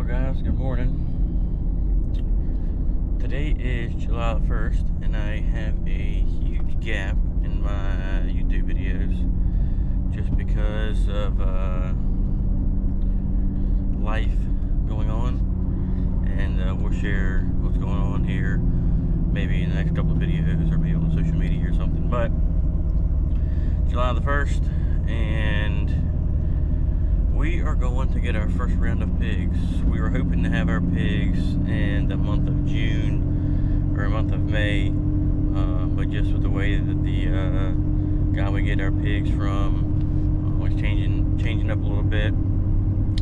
Guys, good morning. Today is July 1st and I have a huge gap in my YouTube videos just because of life going on, and we'll share what's going on here maybe in the next couple of videos or maybe on social media or something. But July the 1st, and we are going to get our first round of pigs. We were hoping to have our pigs in the month of June or month of May, but just with the way that the guy we get our pigs from was changing up a little bit,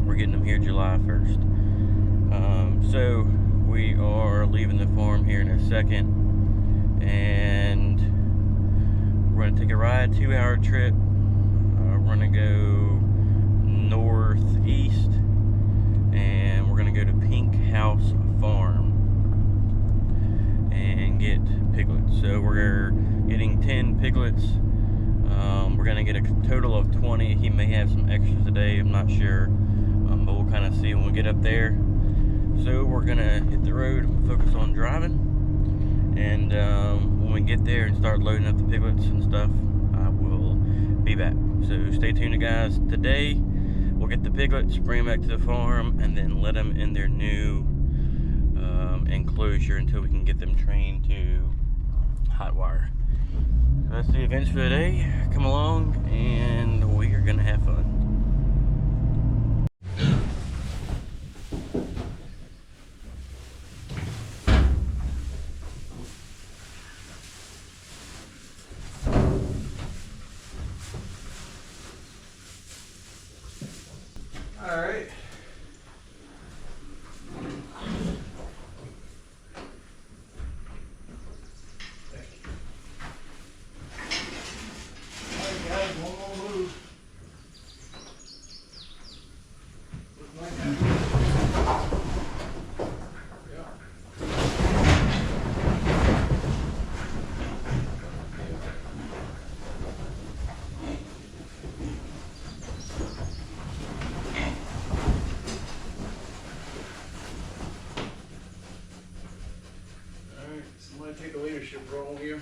we're getting them here July 1st. So we are leaving the farm here in a second, and we're going to take a ride, 2-hour trip. We're going to go northeast, and we're going to go to Pink House Farm and get piglets. So we're getting 10 piglets. We're going to get a total of 20. He may have some extras today, I'm not sure, but we'll kind of see when we get up there. So we're going to hit the road and focus on driving, and when we get there and start loading up the piglets and stuff, I will be back. So stay tuned, guys. Today we'll get the piglets, bring them back to the farm, and then let them in their new enclosure until we can get them trained to hot wire. So that's the events for today. Come along and we are going to have fun. All right. Take a leadership role here.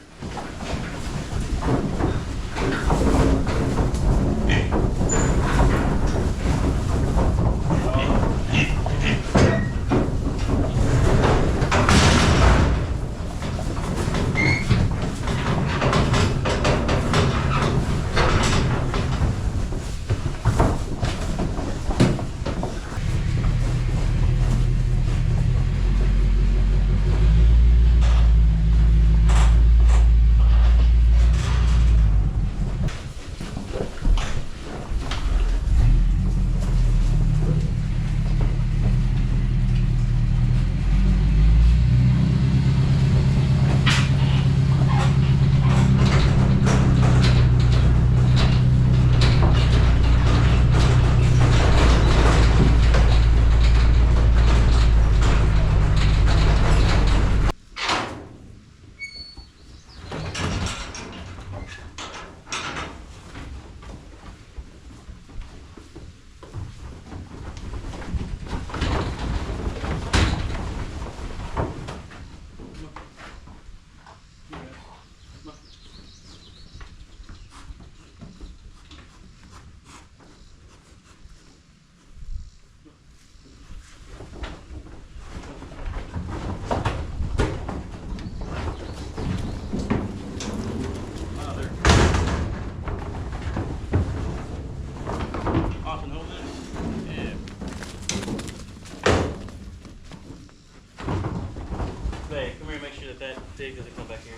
Hey, come here and make sure that pig doesn't come back here.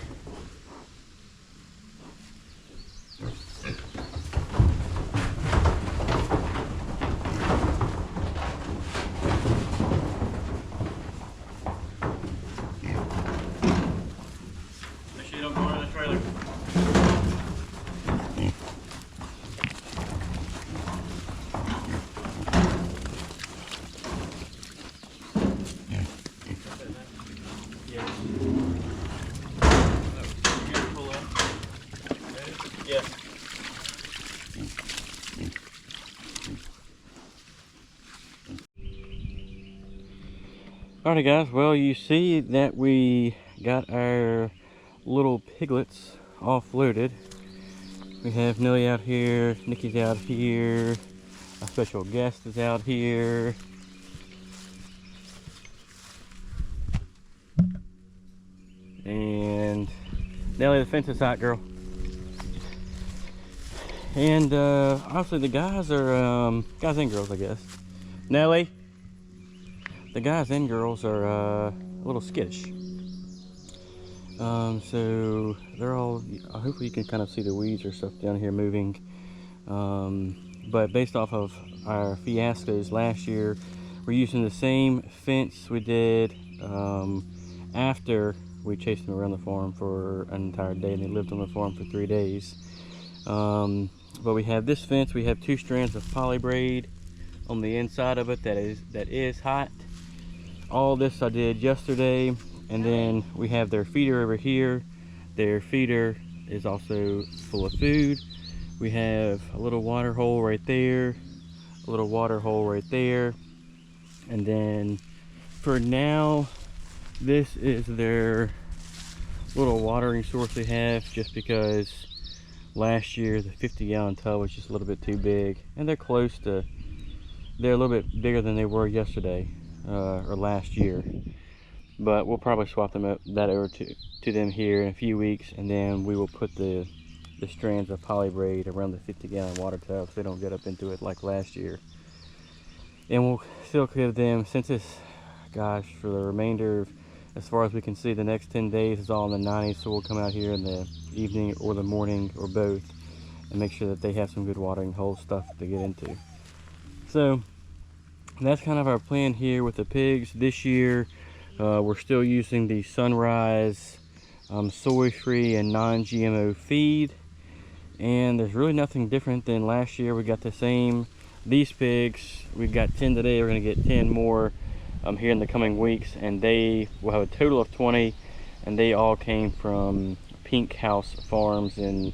Make sure you don't go under the trailer. Yeah. Alrighty guys, well you see that we got our little piglets offloaded. We have Nelly out here, Nikki's out here, a special guest is out here. And Nelly, the fence is hot, girl. And obviously the guys are, guys and girls I guess. Nelly, the guys and girls are a little skittish. So they're all, hopefully you can kind of see the weeds or stuff down here moving. But based off of our fiascos last year, we're using the same fence we did after we chased them around the farm for an entire day, and they lived on the farm for 3 days. But we have this fence, we have 2 strands of poly braid on the inside of it that is hot. All this I did yesterday. And then we have their feeder over here. Their feeder is also full of food. We have a little water hole right there, a little water hole right there. And then for now, this is their little watering source they have, just because last year the 50-gallon tub was just a little bit too big. And they're a little bit bigger than they were yesterday or last year. But we'll probably swap that over to them here in a few weeks, and then we will put the strands of poly braid around the 50-gallon water tub so they don't get up into it like last year. And we'll still give them, since it's, gosh, for the remainder of, as far as we can see, the next 10 days is all in the 90s, so we'll come out here in the evening or the morning or both and make sure that they have some good watering hole stuff to get into. So that's kind of our plan here with the pigs this year. We're still using the Sunrise soy-free and non-GMO feed, and there's really nothing different than last year. We got the same. These pigs, we've got 10 today. We're going to get 10 more here in the coming weeks, and they will have a total of 20, and they all came from Pink House Farms in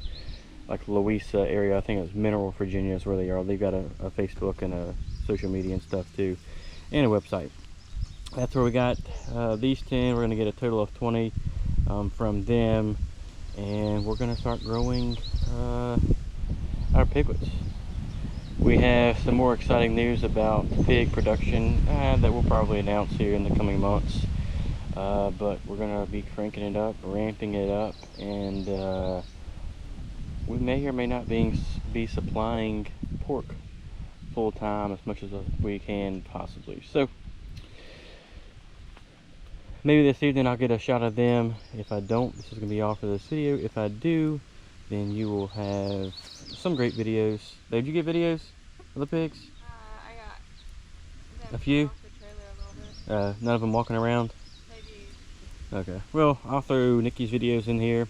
like Louisa area. I think it was Mineral, Virginia is where they are. They've got a Facebook and a social media and stuff too, and a website. That's where we got these 10. We're going to get a total of 20 from them, and we're going to start growing our piglets. We have some more exciting news about pig production that we'll probably announce here in the coming months, but we're going to be cranking it up, ramping it up, and we may or may not be supplying pork full time as much as we can possibly. So maybe this evening I'll get a shot of them. If I don't, this is going to be all for this video. If I do, then you will have some great videos. Did you get videos of the pigs? I got a few. Off the trailer a little bit. None of them walking around? Maybe. Okay. Well, I'll throw Nikki's videos in here.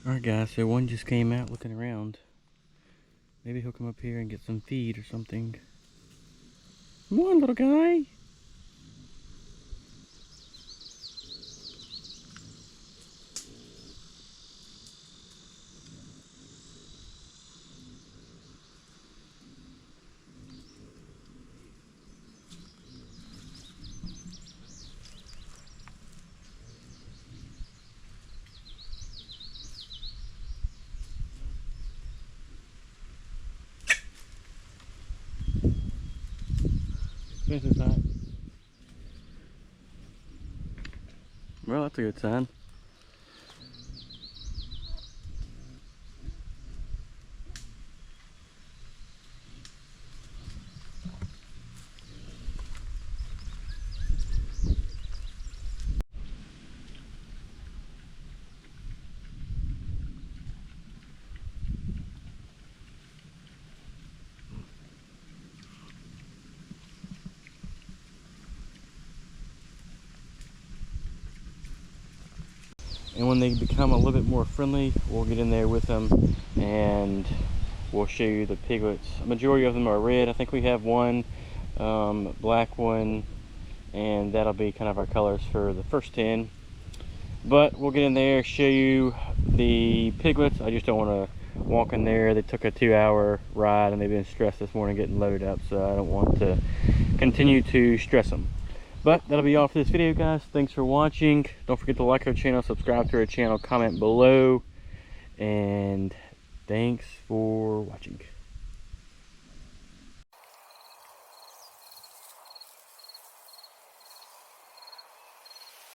Alright guys, so one just came out looking around. Maybe he'll come up here and get some feed or something. Come on, little guy. Fence is hot. Well, that's a good sign. And when they become a little bit more friendly, we'll get in there with them and we'll show you the piglets. A majority of them are red. I think we have one black one, and that'll be kind of our colors for the first 10. But we'll get in there, show you the piglets. I just don't want to walk in there. They took a 2-hour ride and they've been stressed this morning getting loaded up, so I don't want to continue to stress them. But that'll be all for this video, guys. Thanks for watching. Don't forget to like our channel, subscribe to our channel, comment below, and thanks for